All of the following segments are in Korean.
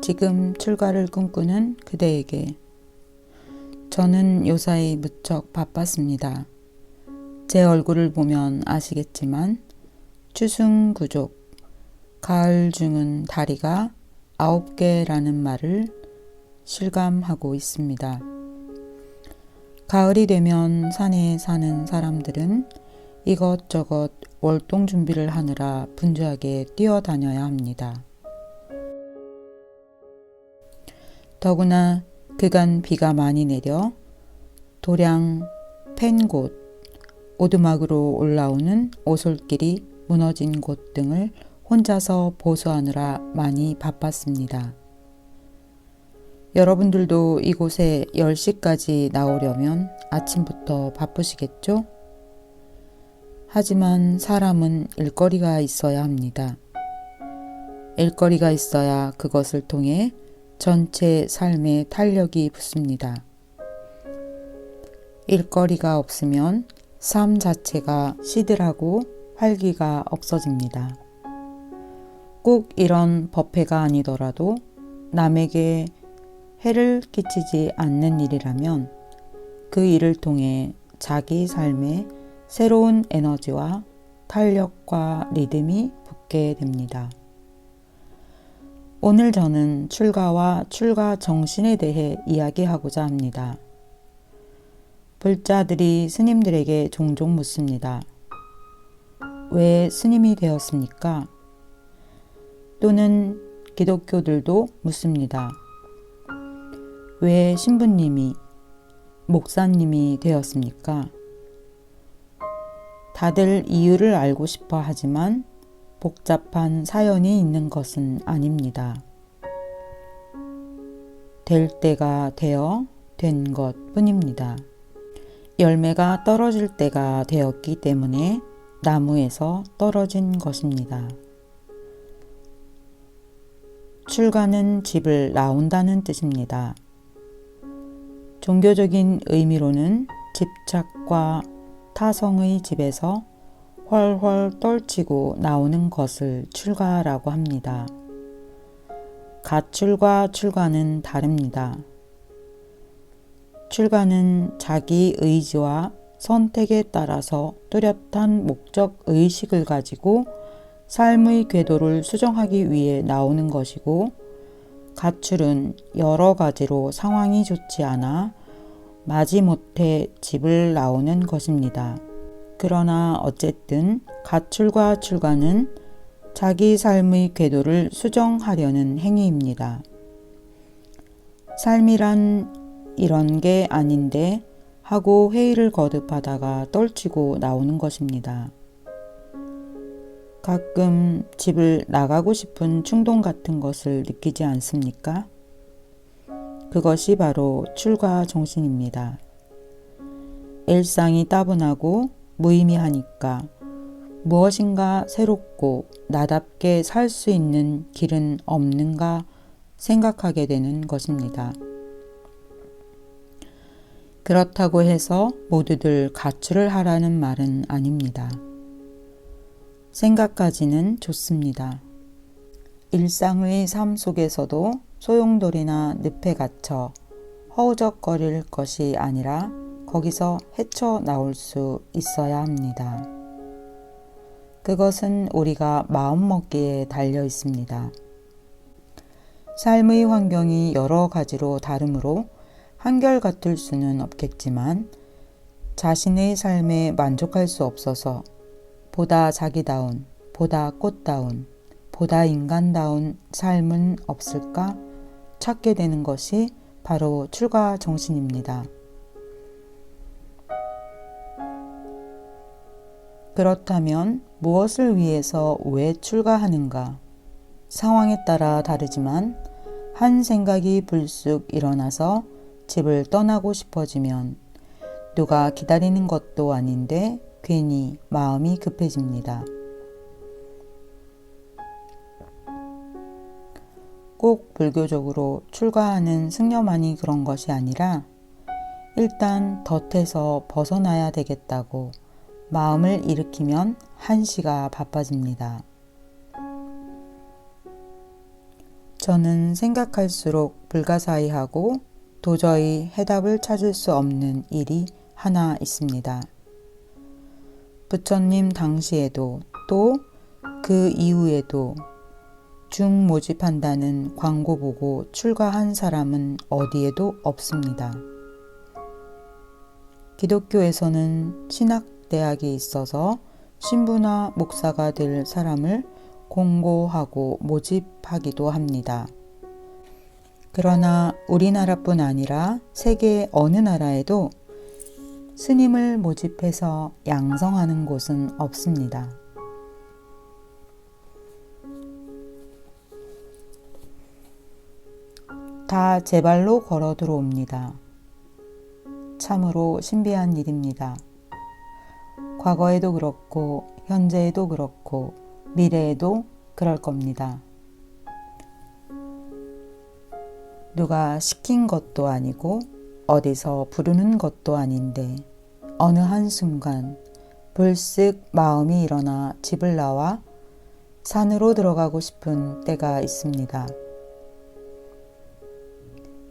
지금 출가를 꿈꾸는 그대에게. 저는 요사이 무척 바빴습니다. 제 얼굴을 보면 아시겠지만 추승구족, 가을 중은 다리가 9개라는 말을 실감하고 있습니다. 가을이 되면 산에 사는 사람들은 이것저것 월동 준비를 하느라 분주하게 뛰어다녀야 합니다. 더구나 그간 비가 많이 내려 도량, 팬곳, 오두막으로 올라오는 오솔길이 무너진 곳 등을 혼자서 보수하느라 많이 바빴습니다. 여러분들도 이곳에 10시까지 나오려면 아침부터 바쁘시겠죠? 하지만 사람은 일거리가 있어야 합니다. 일거리가 있어야 그것을 통해 전체 삶에 탄력이 붙습니다. 일거리가 없으면 삶 자체가 시들하고 활기가 없어집니다. 꼭 이런 법회가 아니더라도 남에게 해를 끼치지 않는 일이라면 그 일을 통해 자기 삶에 새로운 에너지와 탄력과 리듬이 붙게 됩니다. 오늘 저는 출가와 출가 정신에 대해 이야기하고자 합니다. 불자들이 스님들에게 종종 묻습니다. 왜 스님이 되었습니까? 또는 기독교들도 묻습니다. 왜 신부님이, 목사님이 되었습니까? 다들 이유를 알고 싶어 하지만 복잡한 사연이 있는 것은 아닙니다. 될 때가 되어 된 것 뿐입니다. 열매가 떨어질 때가 되었기 때문에 나무에서 떨어진 것입니다. 출가는 집을 나온다는 뜻입니다. 종교적인 의미로는 집착과 타성의 집에서 훨훨 떨치고 나오는 것을 출가라고 합니다. 가출과 출가는 다릅니다. 출가는 자기 의지와 선택에 따라서 뚜렷한 목적 의식을 가지고 삶의 궤도를 수정하기 위해 나오는 것이고, 가출은 여러 가지로 상황이 좋지 않아 마지못해 집을 나오는 것입니다. 그러나 어쨌든 가출과 출가는 자기 삶의 궤도를 수정하려는 행위입니다. 삶이란 이런 게 아닌데 하고 회의를 거듭하다가 떨치고 나오는 것입니다. 가끔 집을 나가고 싶은 충동 같은 것을 느끼지 않습니까? 그것이 바로 출가 정신입니다. 일상이 따분하고 무의미하니까 무엇인가 새롭고 나답게 살 수 있는 길은 없는가 생각하게 되는 것입니다. 그렇다고 해서 모두들 가출을 하라는 말은 아닙니다. 생각까지는 좋습니다. 일상의 삶 속에서도 소용돌이나 늪에 갇혀 허우적거릴 것이 아니라 거기서 헤쳐나올 수 있어야 합니다. 그것은 우리가 마음먹기에 달려 있습니다. 삶의 환경이 여러 가지로 다르므로 한결같을 수는 없겠지만 자신의 삶에 만족할 수 없어서 보다 자기다운, 보다 꽃다운, 보다 인간다운 삶은 없을까 찾게 되는 것이 바로 출가 정신입니다. 그렇다면 무엇을 위해서 왜 출가하는가? 상황에 따라 다르지만 한 생각이 불쑥 일어나서 집을 떠나고 싶어지면 누가 기다리는 것도 아닌데 괜히 마음이 급해집니다. 꼭 불교적으로 출가하는 승려만이 그런 것이 아니라 일단 덫에서 벗어나야 되겠다고 마음을 일으키면 한시가 바빠집니다. 저는 생각할수록 불가사의하고 도저히 해답을 찾을 수 없는 일이 하나 있습니다. 부처님 당시에도 또 그 이후에도 중모집한다는 광고 보고 출가한 사람은 어디에도 없습니다. 기독교에서는 신학대학이 있어서 신부나 목사가 될 사람을 공고하고 모집하기도 합니다. 그러나 우리나라뿐 아니라 세계 어느 나라에도 스님을 모집해서 양성하는 곳은 없습니다. 다 제 발로 걸어 들어옵니다. 참으로 신비한 일입니다. 과거에도 그렇고 현재에도 그렇고 미래에도 그럴 겁니다. 누가 시킨 것도 아니고 어디서 부르는 것도 아닌데 어느 한순간 불쑥 마음이 일어나 집을 나와 산으로 들어가고 싶은 때가 있습니다.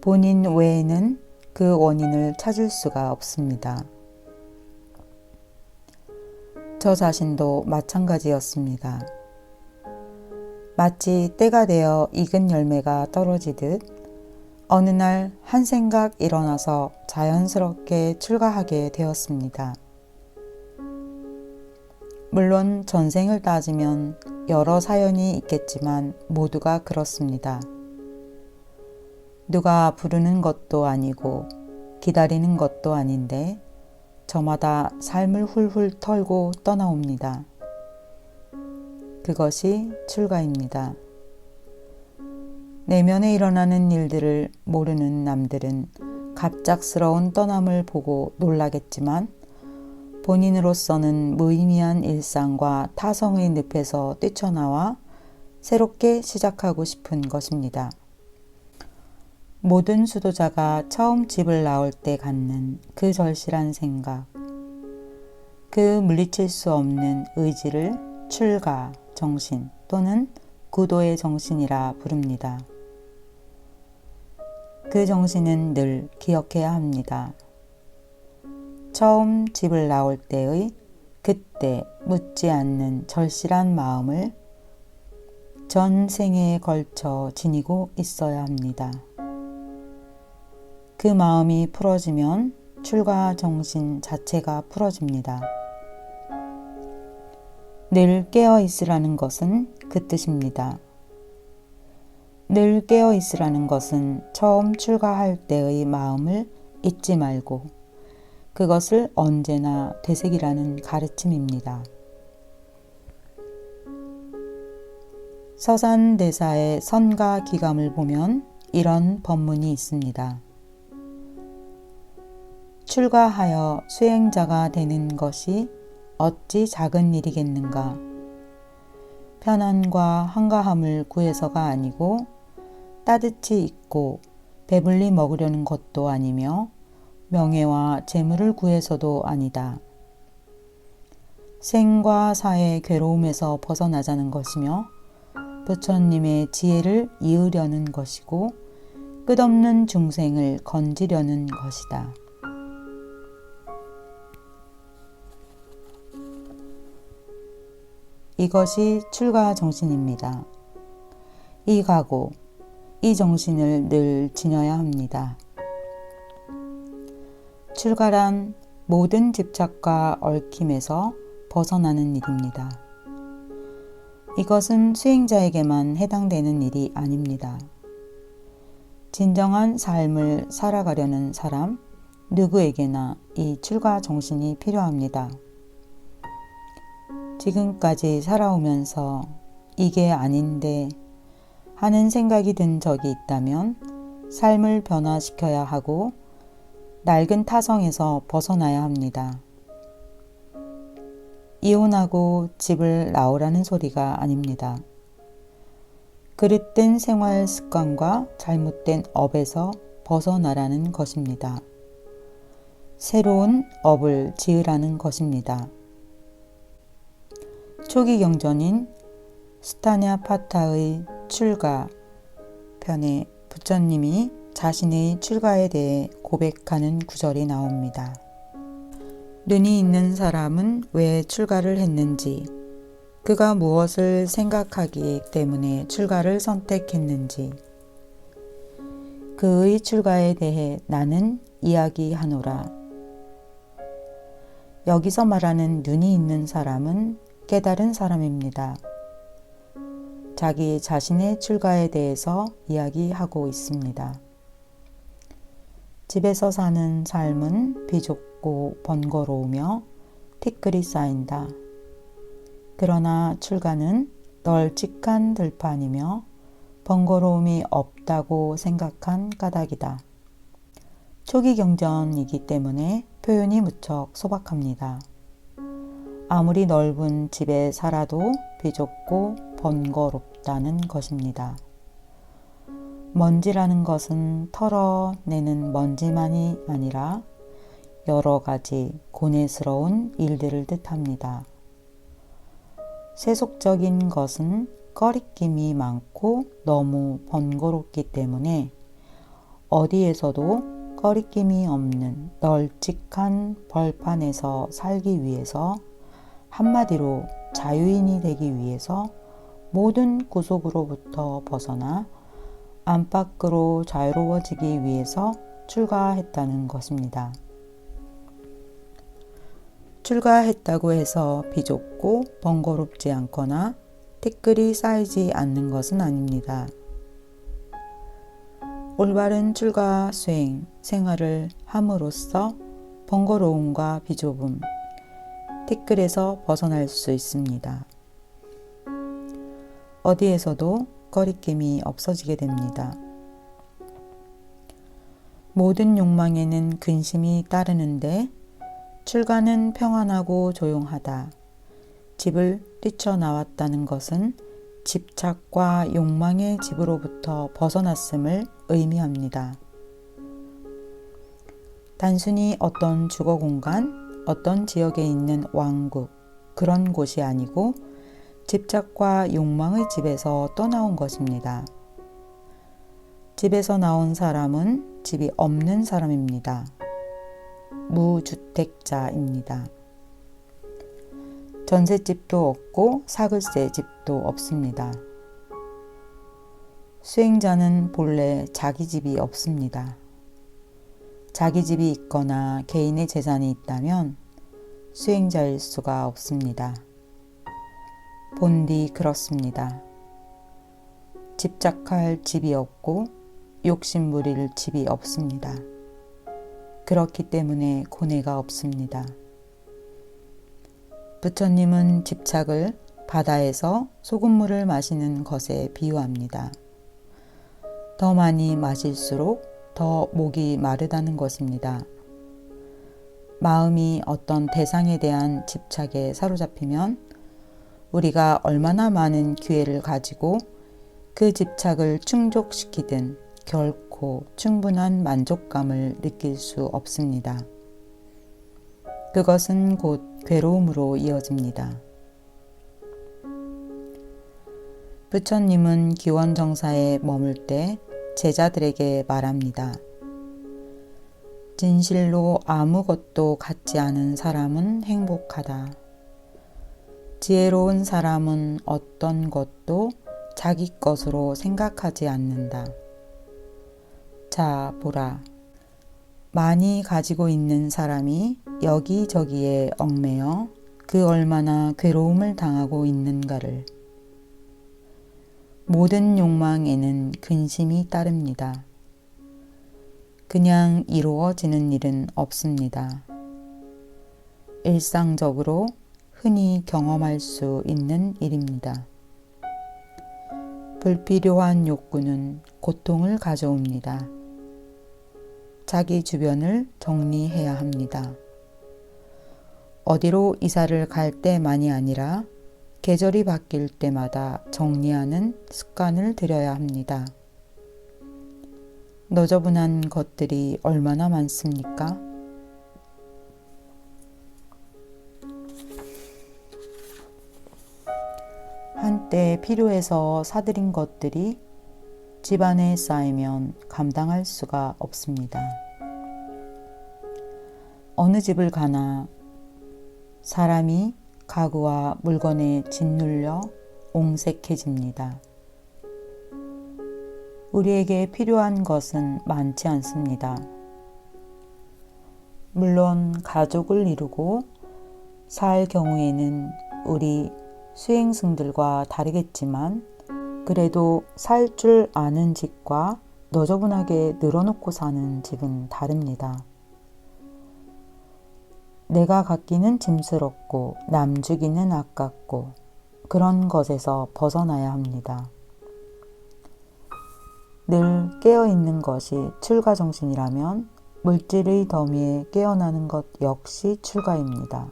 본인 외에는 그 원인을 찾을 수가 없습니다. 저 자신도 마찬가지였습니다. 마치 때가 되어 익은 열매가 떨어지듯 어느 날 한 생각 일어나서 자연스럽게 출가하게 되었습니다. 물론 전생을 따지면 여러 사연이 있겠지만 모두가 그렇습니다. 누가 부르는 것도 아니고 기다리는 것도 아닌데 저마다 삶을 훌훌 털고 떠나옵니다. 그것이 출가입니다. 내면에 일어나는 일들을 모르는 남들은 갑작스러운 떠남을 보고 놀라겠지만 본인으로서는 무의미한 일상과 타성의 늪에서 뛰쳐나와 새롭게 시작하고 싶은 것입니다. 모든 수도자가 처음 집을 나올 때 갖는 그 절실한 생각, 그 물리칠 수 없는 의지를 출가 정신 또는 구도의 정신이라 부릅니다. 그 정신은 늘 기억해야 합니다. 처음 집을 나올 때의 그때 묻지 않는 절실한 마음을 전 생애에 걸쳐 지니고 있어야 합니다. 그 마음이 풀어지면 출가 정신 자체가 풀어집니다. 늘 깨어 있으라는 것은 그 뜻입니다. 늘 깨어 있으라는 것은 처음 출가할 때의 마음을 잊지 말고 그것을 언제나 되새기라는 가르침입니다. 서산대사의 선가 기감을 보면 이런 법문이 있습니다. 출가하여 수행자가 되는 것이 어찌 작은 일이겠는가. 편안과 한가함을 구해서가 아니고 따뜻히 입고 배불리 먹으려는 것도 아니며 명예와 재물을 구해서도 아니다. 생과 사의 괴로움에서 벗어나자는 것이며 부처님의 지혜를 이으려는 것이고 끝없는 중생을 건지려는 것이다. 이것이 출가 정신입니다. 이 각오, 이 정신을 늘 지녀야 합니다. 출가란 모든 집착과 얽힘에서 벗어나는 일입니다. 이것은 수행자에게만 해당되는 일이 아닙니다. 진정한 삶을 살아가려는 사람 누구에게나 이 출가 정신이 필요합니다. 지금까지 살아오면서 이게 아닌데 하는 생각이 든 적이 있다면 삶을 변화시켜야 하고 낡은 타성에서 벗어나야 합니다. 이혼하고 집을 나오라는 소리가 아닙니다. 그릇된 생활 습관과 잘못된 업에서 벗어나라는 것입니다. 새로운 업을 지으라는 것입니다. 초기 경전인 스타냐파타의 출가, 편에 부처님이 자신의 출가에 대해 고백하는 구절이 나옵니다. 눈이 있는 사람은 왜 출가를 했는지, 그가 무엇을 생각하기 때문에 출가를 선택했는지, 그의 출가에 대해 나는 이야기하노라. 여기서 말하는 눈이 있는 사람은 깨달은 사람입니다. 자기 자신의 출가에 대해서 이야기하고 있습니다. 집에서 사는 삶은 비좁고 번거로우며 티끌이 쌓인다. 그러나 출가는 널찍한 들판이며 번거로움이 없다고 생각한 까닭이다. 초기 경전이기 때문에 표현이 무척 소박합니다. 아무리 넓은 집에 살아도 비좁고 번거롭다는 것입니다. 먼지라는 것은 털어내는 먼지만이 아니라 여러 가지 고뇌스러운 일들을 뜻합니다. 세속적인 것은 꺼리낌이 많고 너무 번거롭기 때문에 어디에서도 꺼리낌이 없는 널찍한 벌판에서 살기 위해서, 한마디로 자유인이 되기 위해서 모든 구속으로부터 벗어나 안팎으로 자유로워지기 위해서 출가했다는 것입니다. 출가했다고 해서 비좁고 번거롭지 않거나 티끌이 쌓이지 않는 것은 아닙니다. 올바른 출가 수행 생활을 함으로써 번거로움과 비좁음, 티끌에서 벗어날 수 있습니다. 어디에서도 거리낌이 없어지게 됩니다. 모든 욕망에는 근심이 따르는데 출가는 평안하고 조용하다. 집을 뛰쳐나왔다는 것은 집착과 욕망의 집으로부터 벗어났음을 의미합니다. 단순히 어떤 주거 공간, 어떤 지역에 있는 왕국, 그런 곳이 아니고 집착과 욕망의 집에서 떠나온 것입니다. 집에서 나온 사람은 집이 없는 사람입니다. 무주택자입니다. 전셋집도 없고 사글세 집도 없습니다. 수행자는 본래 자기 집이 없습니다. 자기 집이 있거나 개인의 재산이 있다면 수행자일 수가 없습니다. 본디 그렇습니다. 집착할 집이 없고 욕심 부릴 집이 없습니다. 그렇기 때문에 고뇌가 없습니다. 부처님은 집착을 바다에서 소금물을 마시는 것에 비유합니다. 더 많이 마실수록 더 목이 마르다는 것입니다. 마음이 어떤 대상에 대한 집착에 사로잡히면 우리가 얼마나 많은 기회를 가지고 그 집착을 충족시키든 결코 충분한 만족감을 느낄 수 없습니다. 그것은 곧 괴로움으로 이어집니다. 부처님은 기원정사에 머물 때 제자들에게 말합니다. 진실로 아무것도 갖지 않은 사람은 행복하다. 지혜로운 사람은 어떤 것도 자기 것으로 생각하지 않는다. 자, 보라. 많이 가지고 있는 사람이 여기저기에 얽매여 그 얼마나 괴로움을 당하고 있는가를. 모든 욕망에는 근심이 따릅니다. 그냥 이루어지는 일은 없습니다. 일상적으로 흔히 경험할 수 있는 일입니다. 불필요한 욕구는 고통을 가져옵니다. 자기 주변을 정리해야 합니다. 어디로 이사를 갈 때만이 아니라 계절이 바뀔 때마다 정리하는 습관을 들여야 합니다. 너저분한 것들이 얼마나 많습니까? 한때 필요해서 사들인 것들이 집안에 쌓이면 감당할 수가 없습니다. 어느 집을 가나 사람이 가구와 물건에 짓눌려 옹색해집니다. 우리에게 필요한 것은 많지 않습니다. 물론 가족을 이루고 살 경우에는 우리 수행승들과 다르겠지만 그래도 살 줄 아는 집과 너저분하게 늘어놓고 사는 집은 다릅니다. 내가 갖기는 짐스럽고 남 주기는 아깝고 그런 것에서 벗어나야 합니다. 늘 깨어있는 것이 출가정신이라면 물질의 더미에 깨어나는 것 역시 출가입니다.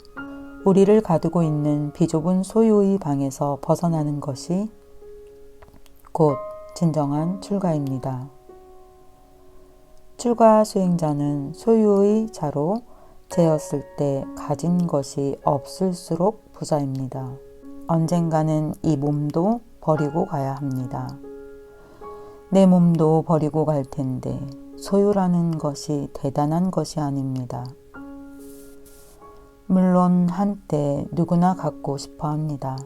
우리를 가두고 있는 비좁은 소유의 방에서 벗어나는 것이 곧 진정한 출가입니다. 출가 수행자는 소유의 자로 재었을 때 가진 것이 없을수록 부자입니다. 언젠가는 이 몸도 버리고 가야 합니다. 내 몸도 버리고 갈 텐데 소유라는 것이 대단한 것이 아닙니다. 물론 한때 누구나 갖고 싶어 합니다.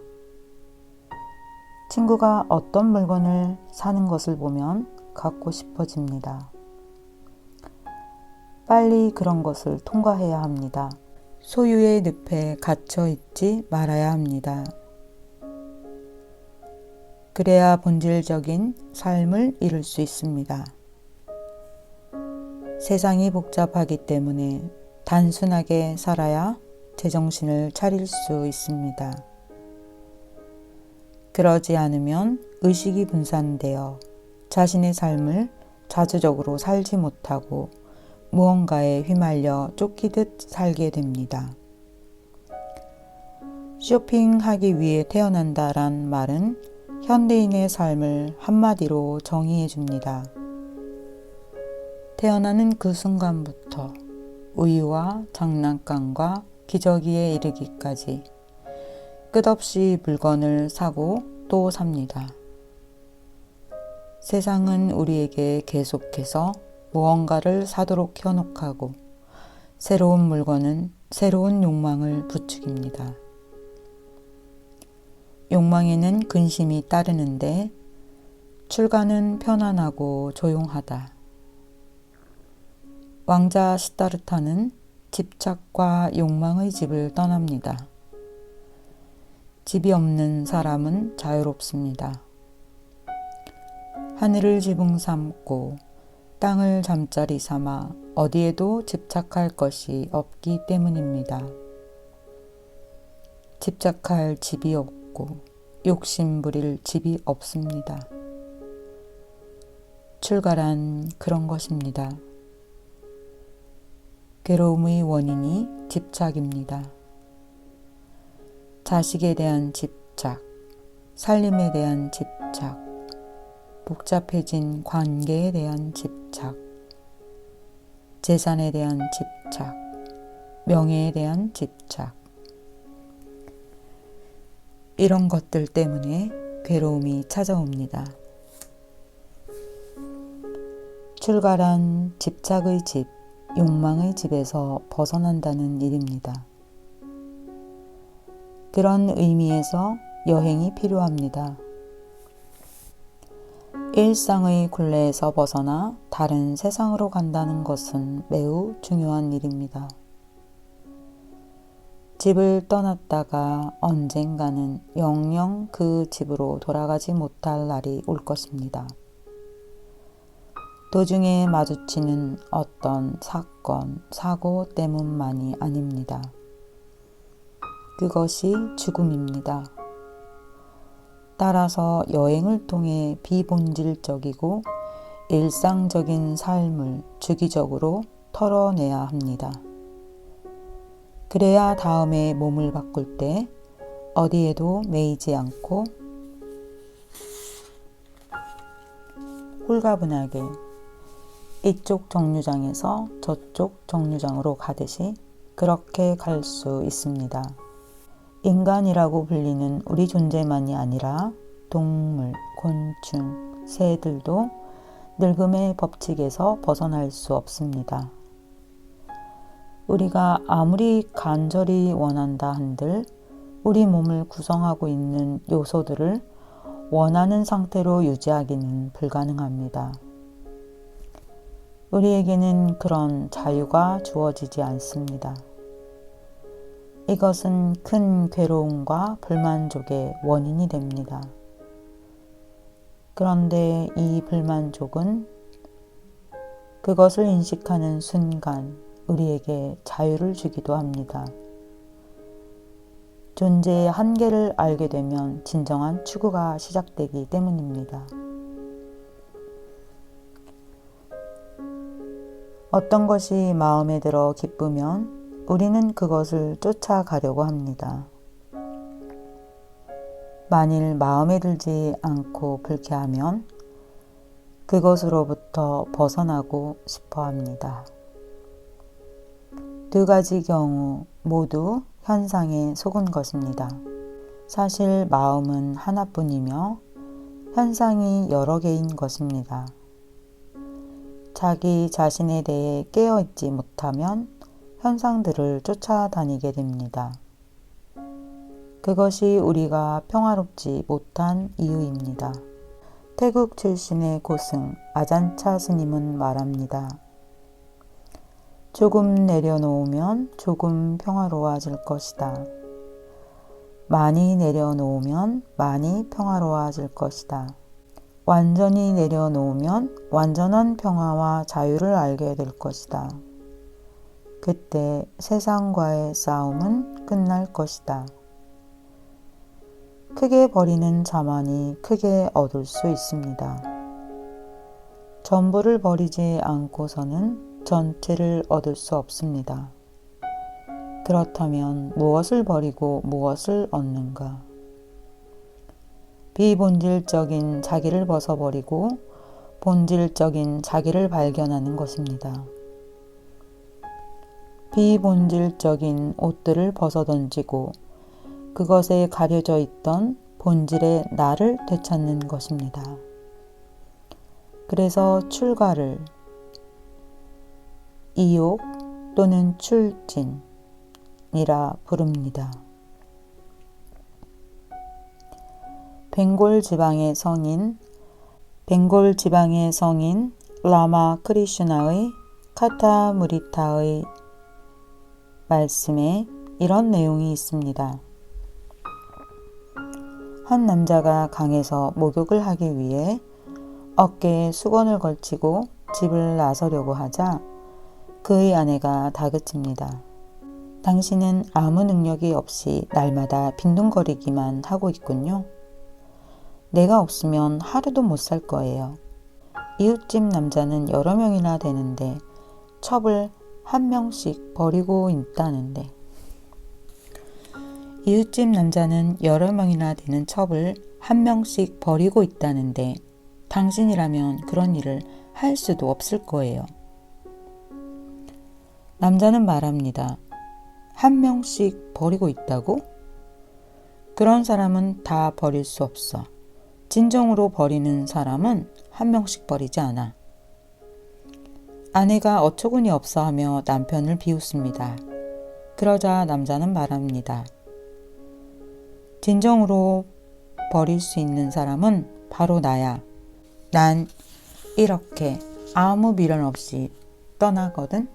친구가 어떤 물건을 사는 것을 보면 갖고 싶어집니다. 빨리 그런 것을 통과해야 합니다. 소유의 늪에 갇혀 있지 말아야 합니다. 그래야 본질적인 삶을 이룰 수 있습니다. 세상이 복잡하기 때문에 단순하게 살아야 제정신을 차릴 수 있습니다. 그러지 않으면 의식이 분산되어 자신의 삶을 자주적으로 살지 못하고 무언가에 휘말려 쫓기듯 살게 됩니다. 쇼핑하기 위해 태어난다란 말은 현대인의 삶을 한마디로 정의해 줍니다. 태어나는 그 순간부터 우유와 장난감과 기저귀에 이르기까지 끝없이 물건을 사고 또 삽니다. 세상은 우리에게 계속해서 무언가를 사도록 현혹하고 새로운 물건은 새로운 욕망을 부추깁니다. 욕망에는 근심이 따르는데 출가는 편안하고 조용하다. 왕자 시다르타는 집착과 욕망의 집을 떠납니다. 집이 없는 사람은 자유롭습니다. 하늘을 지붕 삼고 땅을 잠자리 삼아 어디에도 집착할 것이 없기 때문입니다. 집착할 집이 없고 욕심 부릴 집이 없습니다. 출가란 그런 것입니다. 괴로움의 원인이 집착입니다. 자식에 대한 집착, 살림에 대한 집착, 복잡해진 관계에 대한 집착, 재산에 대한 집착, 명예에 대한 집착. 이런 것들 때문에 괴로움이 찾아옵니다. 출가란 집착의 집, 욕망의 집에서 벗어난다는 일입니다. 그런 의미에서 여행이 필요합니다. 일상의 굴레에서 벗어나 다른 세상으로 간다는 것은 매우 중요한 일입니다. 집을 떠났다가 언젠가는 영영 그 집으로 돌아가지 못할 날이 올 것입니다. 도중에 마주치는 어떤 사건, 사고 때문만이 아닙니다. 그것이 죽음입니다. 따라서 여행을 통해 비본질적이고 일상적인 삶을 주기적으로 털어내야 합니다. 그래야 다음에 몸을 바꿀 때 어디에도 매이지 않고 홀가분하게 이쪽 정류장에서 저쪽 정류장으로 가듯이 그렇게 갈 수 있습니다. 인간이라고 불리는 우리 존재만이 아니라 동물, 곤충, 새들도 늙음의 법칙에서 벗어날 수 없습니다. 우리가 아무리 간절히 원한다 한들 우리 몸을 구성하고 있는 요소들을 원하는 상태로 유지하기는 불가능합니다. 우리에게는 그런 자유가 주어지지 않습니다. 이것은 큰 괴로움과 불만족의 원인이 됩니다. 그런데 이 불만족은 그것을 인식하는 순간 우리에게 자유를 주기도 합니다. 존재의 한계를 알게 되면 진정한 추구가 시작되기 때문입니다. 어떤 것이 마음에 들어 기쁘면 우리는 그것을 쫓아가려고 합니다. 만일 마음에 들지 않고 불쾌하면 그것으로부터 벗어나고 싶어 합니다. 두 가지 경우 모두 현상에 속은 것입니다. 사실 마음은 하나뿐이며 현상이 여러 개인 것입니다. 자기 자신에 대해 깨어있지 못하면 현상들을 쫓아다니게 됩니다. 그것이 우리가 평화롭지 못한 이유입니다. 태국 출신의 고승 아잔차 스님은 말합니다. 조금 내려놓으면 조금 평화로워질 것이다. 많이 내려놓으면 많이 평화로워질 것이다. 완전히 내려놓으면 완전한 평화와 자유를 알게 될 것이다. 그때 세상과의 싸움은 끝날 것이다. 크게 버리는 자만이 크게 얻을 수 있습니다. 전부를 버리지 않고서는 전체를 얻을 수 없습니다. 그렇다면 무엇을 버리고 무엇을 얻는가? 비본질적인 자기를 벗어버리고 본질적인 자기를 발견하는 것입니다. 비본질적인 옷들을 벗어던지고 그것에 가려져 있던 본질의 나를 되찾는 것입니다. 그래서 출가를 이욕 또는 출진이라 부릅니다. 벵골 지방의 성인 라마 크리슈나의 카타무리타의 말씀에 이런 내용이 있습니다. 한 남자가 강에서 목욕을 하기 위해 어깨에 수건을 걸치고 집을 나서려고 하자 그의 아내가 다그칩니다. 당신은 아무 능력이 없이 날마다 빈둥거리기만 하고 있군요. 내가 없으면 하루도 못 살 거예요. 이웃집 남자는 여러 명이나 되는데 첩을 한 명씩 버리고 있다는데. 이웃집 남자는 여러 명이나 되는 첩을 한 명씩 버리고 있다는데 당신이라면 그런 일을 할 수도 없을 거예요. 남자는 말합니다. 한 명씩 버리고 있다고? 그런 사람은 다 버릴 수 없어. 진정으로 버리는 사람은 한 명씩 버리지 않아. 아내가 어처구니 없어 하며 남편을 비웃습니다. 그러자 남자는 말합니다. 진정으로 버릴 수 있는 사람은 바로 나야. 난 이렇게 아무 미련 없이 떠나거든.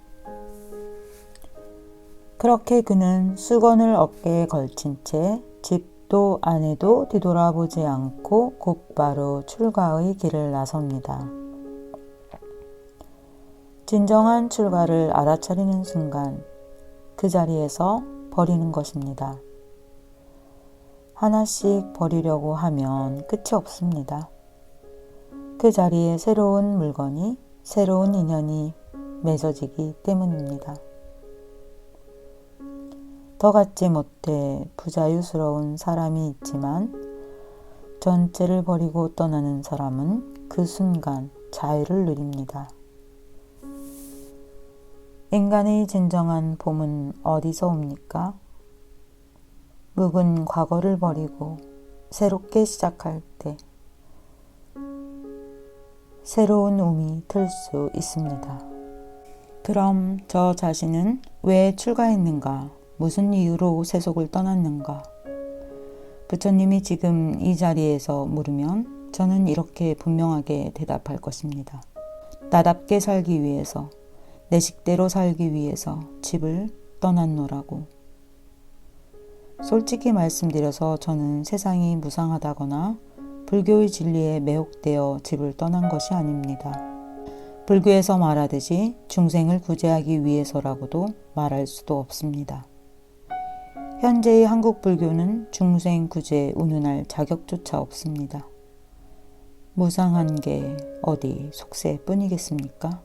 그렇게 그는 수건을 어깨에 걸친 채 집도 아내도 뒤돌아보지 않고 곧바로 출가의 길을 나섭니다. 진정한 출가를 알아차리는 순간 그 자리에서 버리는 것입니다. 하나씩 버리려고 하면 끝이 없습니다. 그 자리에 새로운 물건이, 새로운 인연이 맺어지기 때문입니다. 더 갖지 못해 부자유스러운 사람이 있지만 전체를 버리고 떠나는 사람은 그 순간 자유를 누립니다. 인간의 진정한 봄은 어디서 옵니까? 묵은 과거를 버리고 새롭게 시작할 때, 새로운 움이 들 수 있습니다. 그럼 저 자신은 왜 출가했는가? 무슨 이유로 세속을 떠났는가? 부처님이 지금 이 자리에서 물으면 저는 이렇게 분명하게 대답할 것입니다. 나답게 살기 위해서, 내 식대로 살기 위해서 집을 떠났노라고. 솔직히 말씀드려서 저는 세상이 무상하다거나 불교의 진리에 매혹되어 집을 떠난 것이 아닙니다. 불교에서 말하듯이 중생을 구제하기 위해서라고도 말할 수도 없습니다. 현재의 한국 불교는 중생 구제에 운운할 자격조차 없습니다. 무상한 게 어디 속세뿐이겠습니까?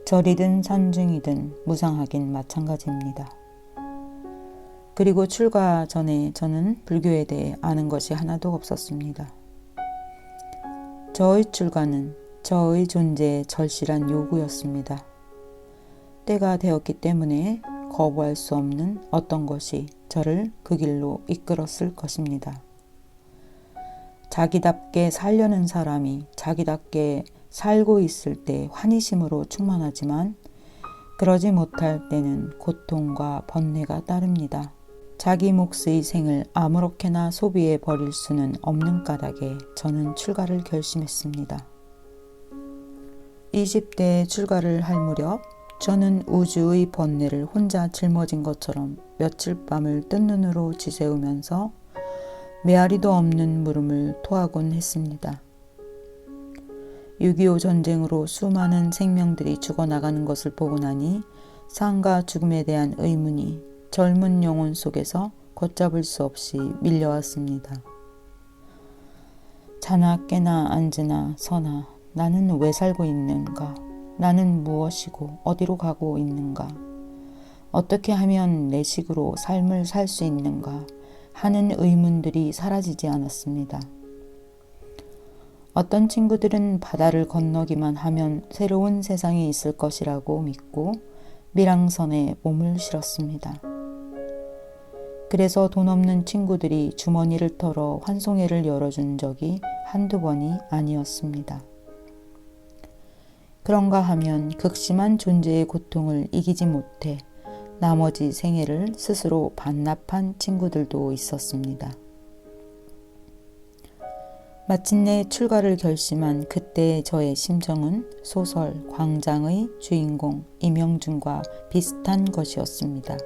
절이든 산중이든 무상하긴 마찬가지입니다. 그리고 출가 전에 저는 불교에 대해 아는 것이 하나도 없었습니다. 저의 출가는 저의 존재의 절실한 요구였습니다. 때가 되었기 때문에 거부할 수 없는 어떤 것이 저를 그 길로 이끌었을 것입니다. 자기답게 살려는 사람이 자기답게 살고 있을 때 환희심으로 충만하지만 그러지 못할 때는 고통과 번뇌가 따릅니다. 자기 몫의 생을 아무렇게나 소비해 버릴 수는 없는 까닭에 저는 출가를 결심했습니다. 20대에 출가를 할 무렵 저는 우주의 번뇌를 혼자 짊어진 것처럼 며칠 밤을 뜬 눈으로 지새우면서 메아리도 없는 물음을 토하곤 했습니다. 6.25 전쟁으로 수많은 생명들이 죽어나가는 것을 보고 나니 삶과 죽음에 대한 의문이 젊은 영혼 속에서 걷잡을 수 없이 밀려왔습니다. 자나 깨나 앉으나 서나 나는 왜 살고 있는가? 나는 무엇이고 어디로 가고 있는가? 어떻게 하면 내 식으로 삶을 살 수 있는가? 하는 의문들이 사라지지 않았습니다. 어떤 친구들은 바다를 건너기만 하면 새로운 세상이 있을 것이라고 믿고 밀항선에 몸을 실었습니다. 그래서 돈 없는 친구들이 주머니를 털어 환송회를 열어준 적이 한두 번이 아니었습니다. 그런가 하면 극심한 존재의 고통을 이기지 못해 나머지 생애를 스스로 반납한 친구들도 있었습니다. 마침내 출가를 결심한 그때의 저의 심정은 소설 광장의 주인공 임영준과 비슷한 것이었습니다.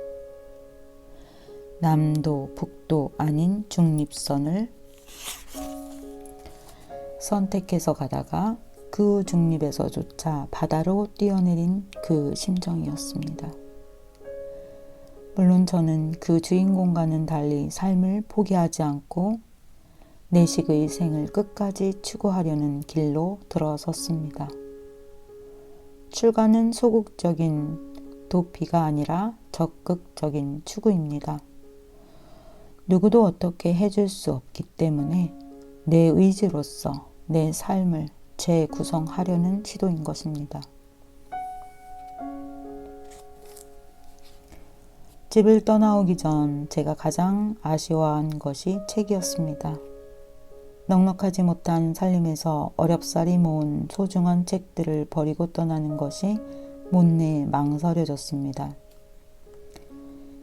남도 북도 아닌 중립선을 선택해서 가다가 그 중립에서조차 바다로 뛰어내린 그 심정이었습니다. 물론 저는 그 주인공과는 달리 삶을 포기하지 않고 내식의 생을 끝까지 추구하려는 길로 들어섰습니다. 출가는 소극적인 도피가 아니라 적극적인 추구입니다. 누구도 어떻게 해줄 수 없기 때문에 내 의지로서 내 삶을 재구성하려는 시도인 것입니다. 집을 떠나오기 전 제가 가장 아쉬워한 것이 책이었습니다. 넉넉하지 못한 살림에서 어렵사리 모은 소중한 책들을 버리고 떠나는 것이 못내 망설여졌습니다.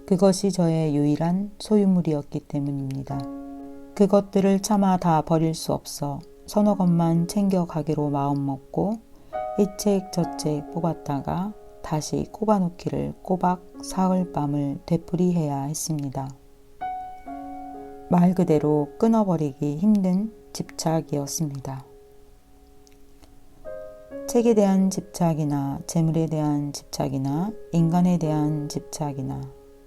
그것이 저의 유일한 소유물이었기 때문입니다. 그것들을 차마 다 버릴 수 없어 서너 권만 챙겨가기로 마음먹고 이 책 저 책 뽑았다가 다시 꼽아놓기를 꼬박 사흘밤을 되풀이해야 했습니다. 말 그대로 끊어버리기 힘든 집착이었습니다. 책에 대한 집착이나 재물에 대한 집착이나 인간에 대한 집착이나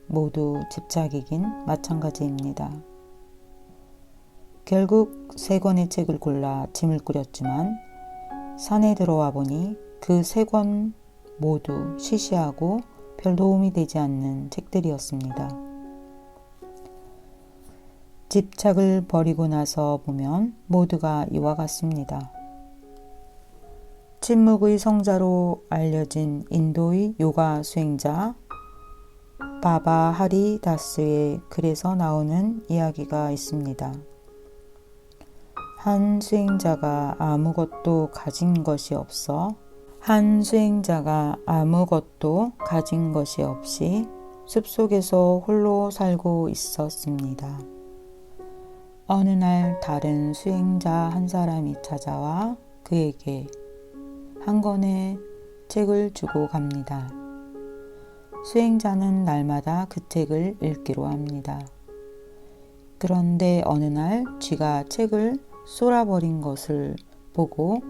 모두 집착이긴 마찬가지입니다. 결국 3권의 책을 골라 짐을 꾸렸지만 산에 들어와 보니 그 3권 모두 시시하고 별 도움이 되지 않는 책들이었습니다. 집착을 버리고 나서 보면 모두가 이와 같습니다. 침묵의 성자로 알려진 인도의 요가 수행자 바바 하리 다스의 글에서 나오는 이야기가 있습니다. 한 수행자가 아무것도 가진 것이 없이 숲속에서 홀로 살고 있었습니다. 어느 날 다른 수행자 한 사람이 찾아와 그에게 한 권의 책을 주고 갑니다. 수행자는 날마다 그 책을 읽기로 합니다. 그런데 어느 날 쥐가 책을 쏟아버린 것을 보고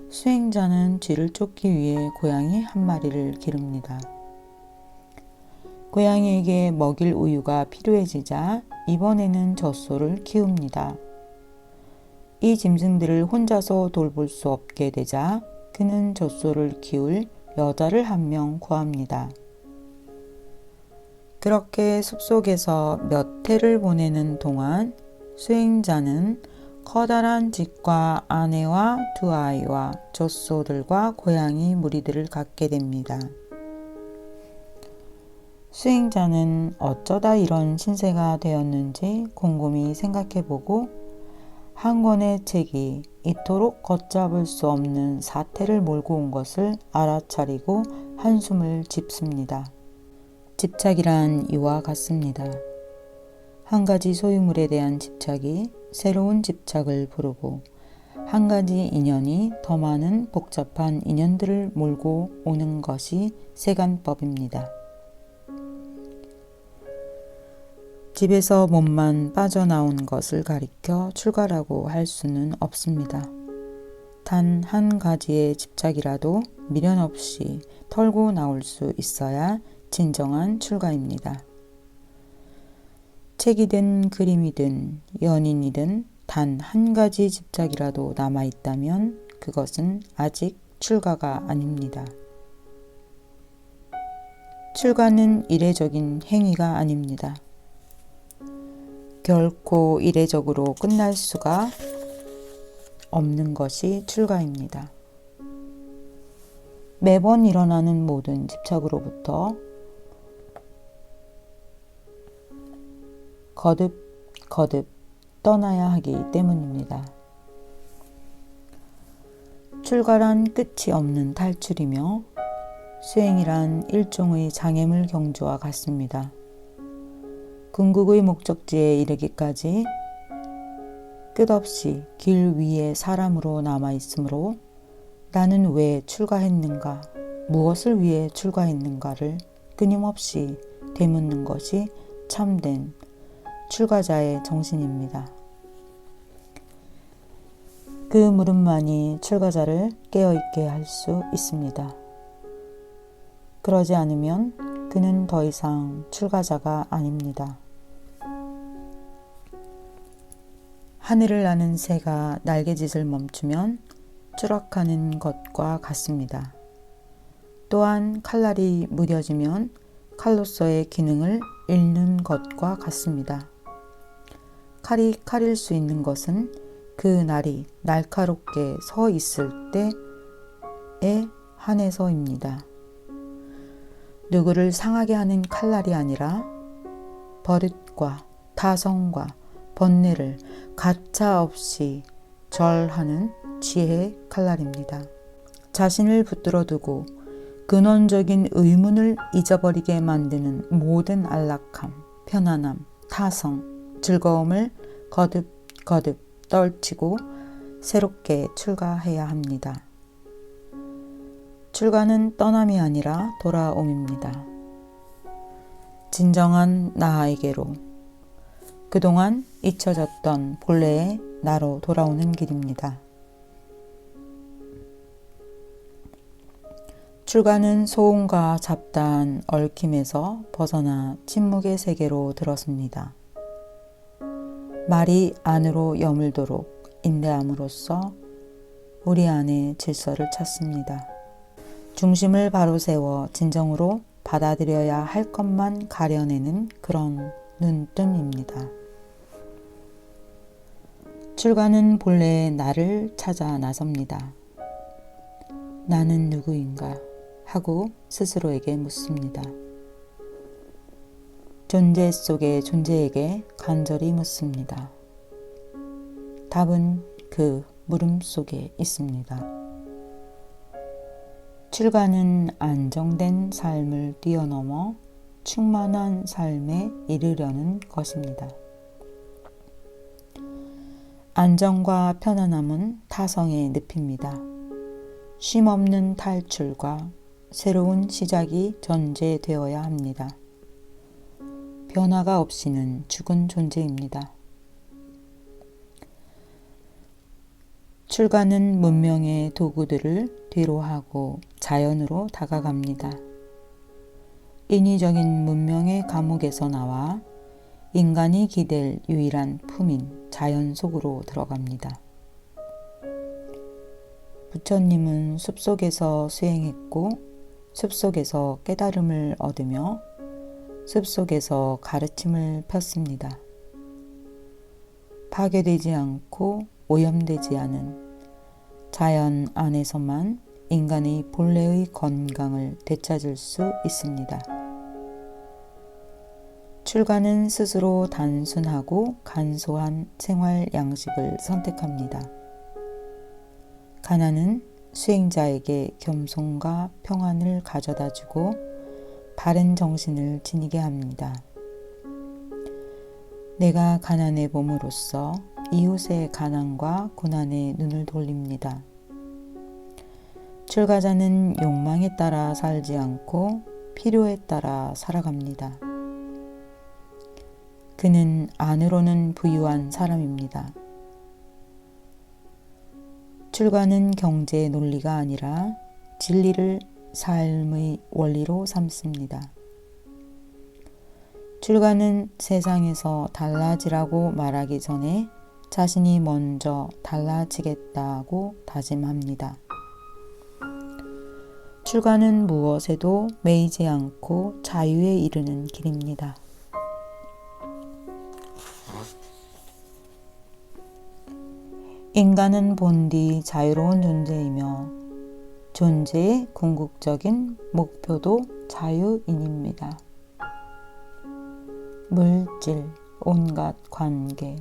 수행자는 쥐를 쫓기 위해 고양이 한 마리를 기릅니다. 고양이에게 먹일 우유가 필요해지자 이번에는 젖소를 키웁니다. 이 짐승들을 혼자서 돌볼 수 없게 되자 그는 젖소를 키울 여자를 한 명 구합니다. 그렇게 숲속에서 몇 해를 보내는 동안 수행자는 커다란 집과 아내와 두 아이와 젖소들과 고양이 무리들을 갖게 됩니다. 수행자는 어쩌다 이런 신세가 되었는지 곰곰이 생각해보고 한 권의 책이 이토록 걷잡을 수 없는 사태를 몰고 온 것을 알아차리고 한숨을 짓습니다. 집착이란 이와 같습니다. 한 가지 소유물에 대한 집착이 새로운 집착을 부르고 한 가지 인연이 더 많은 복잡한 인연들을 몰고 오는 것이 세간법입니다. 집에서 몸만 빠져나온 것을 가리켜 출가라고 할 수는 없습니다. 단 한 가지의 집착이라도 미련 없이 털고 나올 수 있어야 진정한 출가입니다. 책이든 그림이든 연인이든 단 한 가지 집착이라도 남아있다면 그것은 아직 출가가 아닙니다. 출가는 이례적인 행위가 아닙니다. 결코 이례적으로 끝날 수가 없는 것이 출가입니다. 매번 일어나는 모든 집착으로부터 거듭 떠나야 하기 때문입니다. 출가란 끝이 없는 탈출이며 수행이란 일종의 장애물 경주와 같습니다. 궁극의 목적지에 이르기까지 끝없이 길 위에 사람으로 남아있으므로 나는 왜 출가했는가, 무엇을 위해 출가했는가를 끊임없이 되묻는 것이 참된 출가자의 정신입니다. 그 물음만이 출가자를 깨어있게 할 수 있습니다. 그러지 않으면 그는 더 이상 출가자가 아닙니다. 하늘을 나는 새가 날개짓을 멈추면 추락하는 것과 같습니다. 또한 칼날이 무뎌지면 칼로서의 기능을 잃는 것과 같습니다. 칼이 칼일 수 있는 것은 그 날이 날카롭게 서 있을 때에 한해서입니다. 누구를 상하게 하는 칼날이 아니라 버릇과 타성과 번뇌를 가차없이 절하는 지혜의 칼날입니다. 자신을 붙들어 두고 근원적인 의문을 잊어버리게 만드는 모든 안락함, 편안함, 타성, 즐거움을 거듭 떨치고 새롭게 출가해야 합니다. 출가는 떠남이 아니라 돌아옴입니다. 진정한 나에게로, 그동안 잊혀졌던 본래의 나로 돌아오는 길입니다. 출가는 소음과 잡다한 얽힘에서 벗어나 침묵의 세계로 들어섭니다. 말이 안으로 여물도록 인내함으로써 우리 안의 질서를 찾습니다. 중심을 바로 세워 진정으로 받아들여야 할 것만 가려내는 그런 눈뜸입니다. 출가는 본래의 나를 찾아 나섭니다. 나는 누구인가 하고 스스로에게 묻습니다. 존재 속의 존재에게 간절히 묻습니다. 답은 그 물음 속에 있습니다. 출가는 안정된 삶을 뛰어넘어 충만한 삶에 이르려는 것입니다. 안정과 편안함은 타성의 늪입니다. 쉼없는 탈출과 새로운 시작이 전제되어야 합니다. 변화가 없이는 죽은 존재입니다. 출가는 문명의 도구들을 뒤로하고 자연으로 다가갑니다. 인위적인 문명의 감옥에서 나와 인간이 기댈 유일한 품인 자연 속으로 들어갑니다. 부처님은 숲속에서 수행했고 숲속에서 깨달음을 얻으며 숲속에서 가르침을 폈습니다. 파괴되지 않고 오염되지 않은 자연 안에서만 인간의 본래의 건강을 되찾을 수 있습니다. 출가는 스스로 단순하고 간소한 생활 양식을 선택합니다. 가난은 수행자에게 겸손과 평안을 가져다주고 바른 정신을 지니게 합니다. 내가 가난해 봄으로써 이웃의 가난과 고난에 눈을 돌립니다. 출가자는 욕망에 따라 살지 않고 필요에 따라 살아갑니다. 그는 안으로는 부유한 사람입니다. 출가는 경제의 논리가 아니라 진리를 삶의 원리로 삼습니다. 출가는 세상에서 달라지라고 말하기 전에 자신이 먼저 달라지겠다고 다짐합니다. 출가는 무엇에도 매이지 않고 자유에 이르는 길입니다. 인간은 본디 자유로운 존재이며 존재의 궁극적인 목표도 자유인입니다. 물질, 온갖 관계,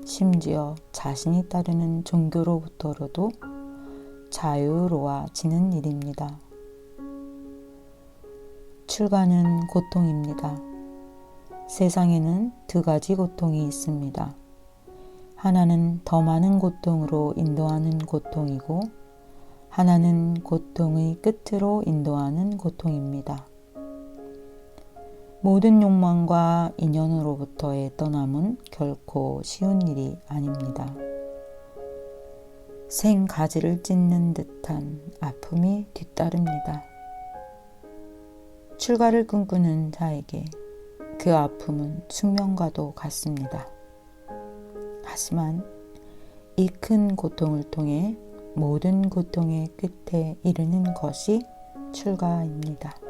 심지어 자신이 따르는 종교로부터로도 자유로워지는 일입니다. 출가는 고통입니다. 세상에는 두 가지 고통이 있습니다. 하나는 더 많은 고통으로 인도하는 고통이고 하나는 고통의 끝으로 인도하는 고통입니다. 모든 욕망과 인연으로부터의 떠남은 결코 쉬운 일이 아닙니다. 생가지를 찢는 듯한 아픔이 뒤따릅니다. 출가를 꿈꾸는 자에게 그 아픔은 숙명과도 같습니다. 하지만 이 큰 고통을 통해 모든 고통의 끝에 이르는 것이 출가입니다.